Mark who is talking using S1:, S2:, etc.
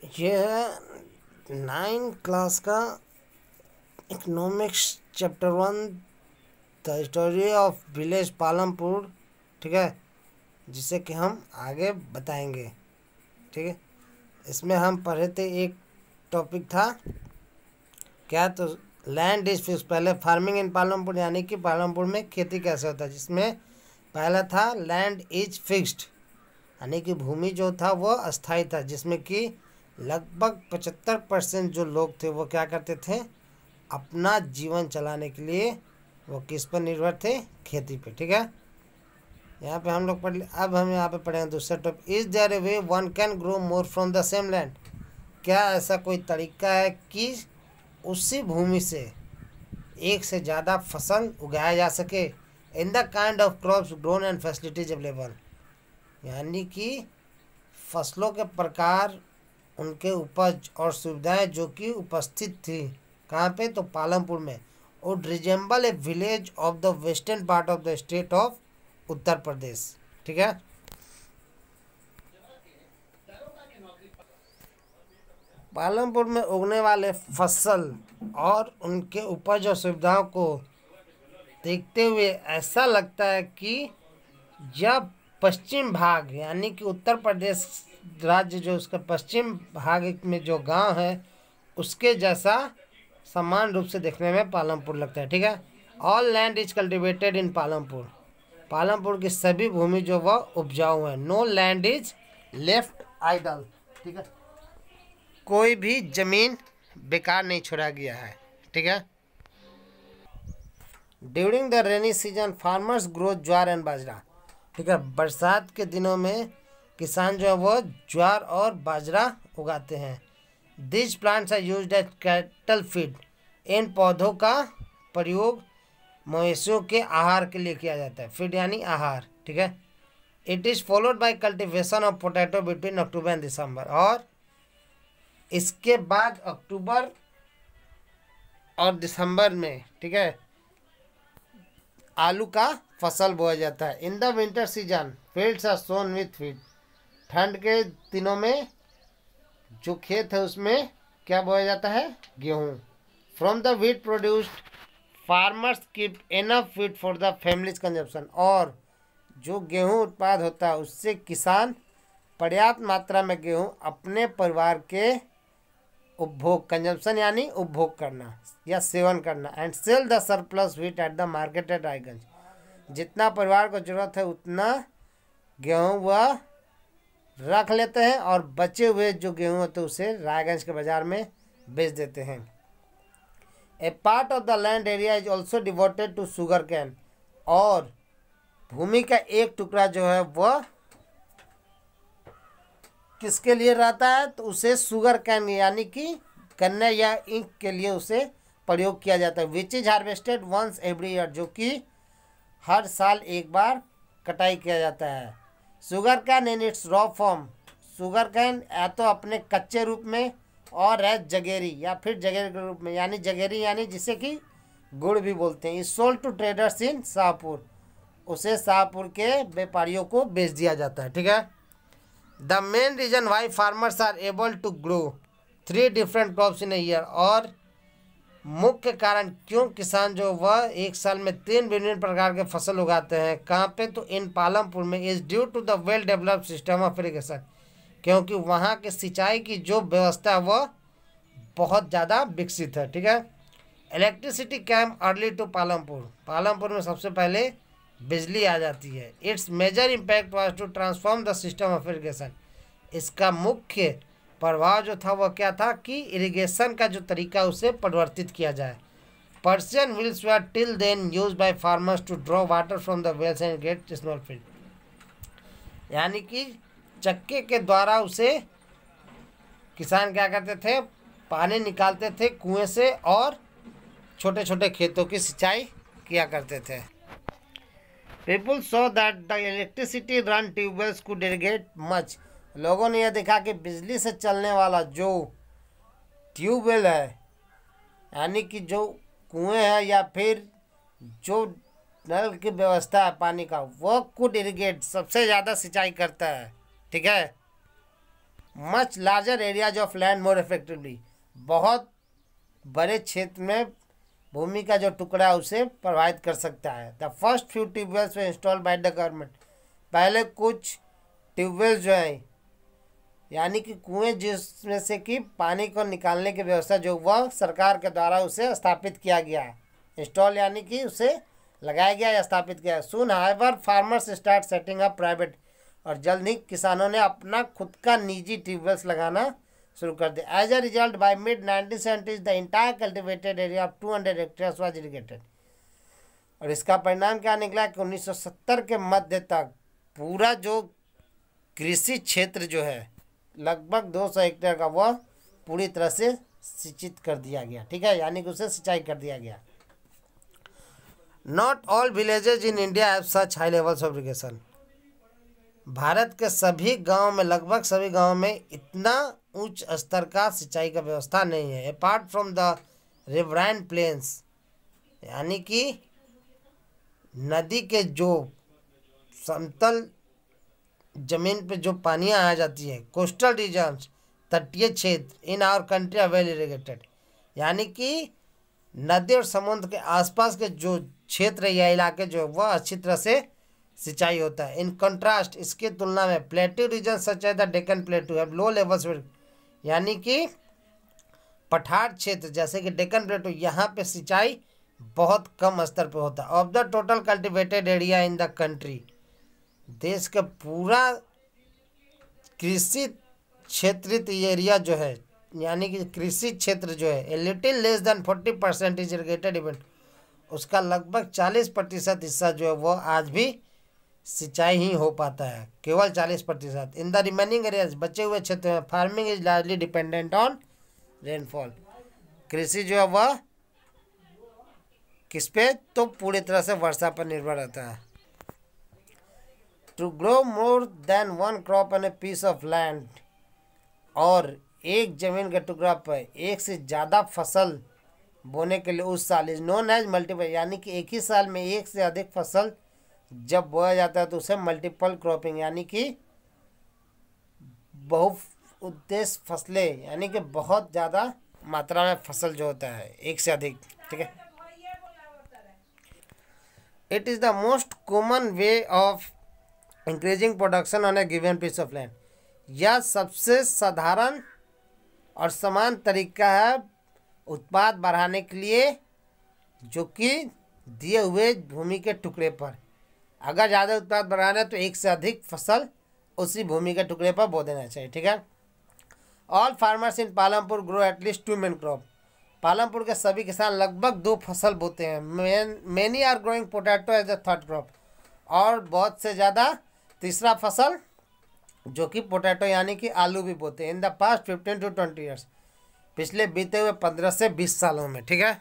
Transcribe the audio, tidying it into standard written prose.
S1: ये है 9 क्लास का economics chapter 1 the history of village Palampur. ठीक है, जिसे कि हम आगे बताएंगे। ठीक है, इसमें हम पढ़े थे एक टॉपिक था क्या, तो लैंड इज फिक्स, पहले फार्मिंग इन पालमपुर, यानी कि पालमपुर में खेती कैसे होता है, जिसमें पहला था लैंड इज फिक्स्ड, यानी कि भूमि जो था वो अस्थाई था, जिसमें कि लगभग 75% जो लोग थे वो क्या करते थे, अपना जीवन चलाने के लिए वो किस पर निर्भर थे, खेती पे। ठीक है, यहाँ पे हम लोग पढ़, अब हम यहाँ पे पढ़ेंगे दूसरा topic, is there a way one can grow more from the same land, क्या ऐसा कोई तरीका है कि उसी भूमि से एक से ज़्यादा फसल उगाया जा सके, in the kind of crops grown and facilities available, यानी कि फसलों के प्रकार, उनके उपज और सुविधाएं जो कि उपस्थित थी कहाँ पे, तो पालमपुर में, would resemble a village of the western part of the state of Uttar Pradesh. ठीक है, पालमपुर में उगने वाले फसल और उनके उपज और सुविधाओं को देखते हुए ऐसा लगता है कि जब पश्चिम भाग, यानी कि उत्तर प्रदेश राज्य जो उसका पश्चिम भाग में जो गांव है उसके जैसा समान रूप से देखने में पालमपुर लगता है। ठीक है, all land is cultivated in Palampur, Palampur की सभी भूमि जो वह उपजाऊ है, no land is left idle. ठीक है, कोई भी जमीन बेकार नहीं छोड़ा गया है। ठीक है, during the rainy season farmers grow jowar and bajra. ठीक है, बरसात के दिनों में किसान जो है वो ज्वार और बाजरा उगाते हैं। This plants are used as cattle feed, इन पौधों का प्रयोग मवेशियों के आहार के लिए किया जाता है, फीड यानी आहार। ठीक है, it is followed by cultivation of potato between October and December, और इसके बाद अक्टूबर और दिसंबर में, ठीक है, आलू का फसल बोया जाता है। In the winter season fields are sown with feed, ठंड के दिनों में जो खेत है उसमें क्या बोया जाता है, गेहूँ। From the wheat produced farmers keep enough feed for the families consumption, और जो गेहूँ उत्पाद होता है उससे किसान पर्याप्त मात्रा में गेहूँ अपने परिवार के उपभोग, कंजप्शन यानी उपभोग करना या सेवन करना, and sell the surplus wheat at the market at Raiganj, जितना परिवार को जरूरत है उतना गेहूँ वह रख लेते हैं और बचे हुए जो गेहूँ होते हैं उसे रायगंज के बाज़ार में बेच देते हैं। A part of the land area is also devoted to sugarcane, और भूमि का एक टुकड़ा जो है वह किसके लिए रहता है, तो उसे शुगर कैन यानी कि गन्ना या इंक के लिए उसे प्रयोग किया जाता है, which is harvested once every year, जो कि हर साल एक बार कटाई किया जाता है। Sugar can in its raw form, sugar cane या तो अपने कच्चे रूप में और है जगेरी या फिर जगेरी के रूप में, यानी जगेरी यानी जिसे कि गुड़ भी बोलते हैं, is sold to traders in Shahpur, उसे शाहपुर के व्यापारियों को बेच दिया जाता है। ठीक है, the main reason why farmers are able to grow 3 different crops in a year, और मुख्य कारण क्यों किसान जो वह एक साल में 3 विभिन्न प्रकार के फसल उगाते हैं, कहाँ पे, तो इन पालमपुर में, is due to the well developed system of irrigation, क्योंकि वहाँ के सिंचाई की जो व्यवस्था है वह बहुत ज़्यादा विकसित है। ठीक है, electricity came early to Palampur, Palampur में सबसे पहले बिजली आ जाती है। Its major impact was to transform the system of irrigation, इसका मुख्य प्रभाव जो था वह क्या था कि इरिगेशन का जो तरीका उसे परिवर्तित किया जाए। Persian wheels were till then used by farmers to draw water from the wells and get small field, यानी कि चक्के के द्वारा उसे किसान क्या करते थे, पानी निकालते थे कुएं से और छोटे छोटे खेतों की सिंचाई किया करते थे। People so that the electricity run tube wells could irrigate much, लोगों ने यह देखा कि बिजली से चलने वाला जो ट्यूबवेल है, यानी कि जो कुएं हैं या फिर जो नल की व्यवस्था है पानी का, वह कुड इरिगेट सबसे ज़्यादा सिंचाई करता है। ठीक है, much larger areas of land more effectively, बहुत बड़े क्षेत्र में भूमि का जो टुकड़ा है उसे प्रभावित कर सकता है। The first few tube wells way installed by the government, पहले कुछ ट्यूबवेल्स जो हैं यानी कि कुएं जिसमें से कि पानी को निकालने की व्यवस्था जो वह सरकार के द्वारा उसे स्थापित किया गया। इंस्टॉल यानी कि उसे लगाया गया या स्थापित किया। Soon however farmers start setting up private, और जल्द ही किसानों ने अपना खुद का निजी ट्यूबवेल्स लगाना शुरू कर दिया। As a result by mid 1970s the entire cultivated area of 200 hectares was irrigated, और इसका परिणाम क्या निकला कि 1970 के मध्य तक पूरा जो कृषि क्षेत्र जो है लगभग 200 हेक्टेयर का वह पूरी तरह से सिंचित कर दिया गया। ठीक है, यानी कि उसे सिंचाई कर दिया गया। Not all villages in India have such high levels of irrigation, Bharat के सभी गांव में, लगभग सभी गांव में इतना उच्च स्तर का सिंचाई का व्यवस्था नहीं है। Apart from the riverine plains, यानी कि नदी के जो समतल जमीन पे जो पानियाँ आ जाती है, कोस्टल रीजन्स, तटीय क्षेत्र in our country are well irrigated, यानी कि नदी और समुद्र के आसपास के जो क्षेत्र या इलाके जो वह अच्छी तरह से सिंचाई होता है। इन कंट्रास्ट, इसके तुलना में प्लेट्यू रीजन सच है the Deccan plateau have low levels, यानी कि पठार क्षेत्र जैसे कि डेक्कन प्लेट्यू, यहाँ पे सिंचाई बहुत कम स्तर पे होता है। Of the total cultivated area in the country, देश का पूरा कृषि क्षेत्रित एरिया जो है यानी कि कृषि क्षेत्र जो है, a little less than 40% is irrigated event, उसका लगभग 40% हिस्सा जो है वह आज भी सिंचाई ही हो पाता है, केवल 40%। इन द रिमेनिंग एरियाज, बचे हुए क्षेत्र में farming is largely dependent on rainfall, कृषि जो है वह किस पे, तो पूरी तरह से वर्षा पर निर्भर रहता है। To grow more than one crop on a piece of land, और एक जमीन के टुकड़ा पर एक से ज़्यादा फसल बोने के लिए उस साल इज नोन एज मल्टीपल, यानी कि एक ही साल में एक से अधिक फसल जब बोया जाता है तो उसे मल्टीपल क्रॉपिंग, यानी कि बहुउद्देश्य फसलें, यानी कि बहुत ज़्यादा मात्रा में फसल जो होता है एक से अधिक। ठीक है, it is the most common way of increasing production on a given piece of land, यह सबसे साधारण और समान तरीका है उत्पाद बढ़ाने के लिए जो कि दिए हुए भूमि के टुकड़े पर, अगर ज़्यादा उत्पाद बढ़ाना है तो एक से अधिक फसल उसी भूमि के टुकड़े पर बो देना चाहिए। ठीक है, all farmers in Palampur grow at least 2 main crop, Palampur के सभी किसान लगभग 2 फसल बोते हैं। Many are growing potato as the third crop, और बहुत से ज़्यादा तीसरा फसल जो कि पोटैटो यानी कि आलू भी बोते हैं। In the past 15 to 20 years, पिछले बीते हुए 15 से 20 सालों में। ठीक है।